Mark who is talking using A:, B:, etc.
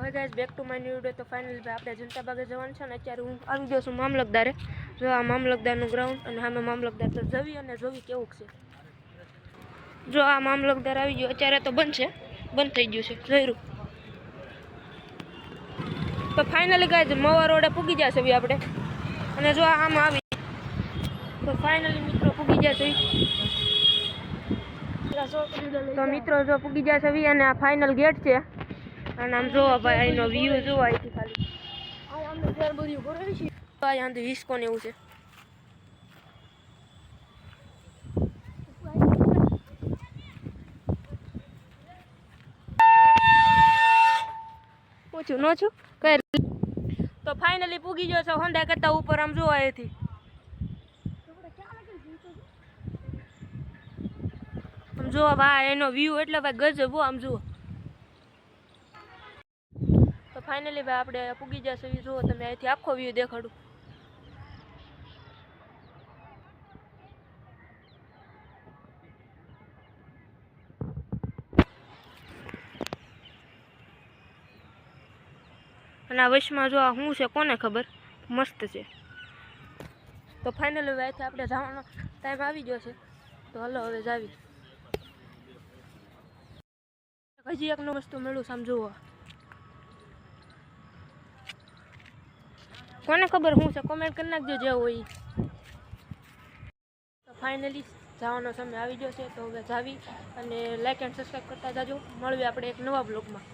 A: હવે guys back to my new video. તો finally આપણે જનતા બાગે જવાનું છે ને અત્યારે હું આવી ગયો છું મામલતદારે। જો આ મામલતદારનું ગ્રાઉન્ડ અને સામે મામલતદાર તો જવી અને જોવી કેવું છે। જો આ મામલતદાર આવી ગયો, અત્યારે તો બંધ છે, બંધ થઈ ગયું છે જોઈરું। તો ફાઇનલી ગાઈસ મવા રોડે પૂગી જશે આપણે અને જો આમ આવી તો ફાઇનલી મિત્રો પૂગી જશે। તો મિત્રો જો પૂગી જશે અને આ ફાઇનલ ગેટ છે અને આમ જોવો ભાઈ અહીંનો વ્યૂ જોવો અહીંથી ખાલી અહીંયાથી હિસ્કો ને એવું છે। પૂછું ન છું કઈ તો ફાઇનલી પૂગી ગયો છે હોન્ડા કરતા ઉપર આમ જોવો અહીંથી આમ જોવો ભાઈ એનો વ્યૂ એટલે ભાઈ ગજબ આમ જુઓ। તો ફાઇનલી ભાઈ આપણે પૂગી જશે જુઓ તમે અહીંથી આખો વ્યૂ દેખાડું। અને આ વશમાં જો આ શું છે કોને ખબર, મસ્ત છે। તો ફાઇનલી હવે અહીંથી આપણે જવાનો ટાઈમ આવી ગયો છે, તો હલો હવે જાવી। હજી એક નું વસ્તુ મળ્યું સમજુઓ, કોને ખબર શું છે કોમેન્ટ કરી નાખજો જે હોય। તો ફાઇનલી જવાનો સમય આવી ગયો છે, તો હવે જાવી અને લાઈક એન્ડ સબસ્ક્રાઈબ કરતા જાજો। મળીએ આપણે એક નવા બ્લોગમાં।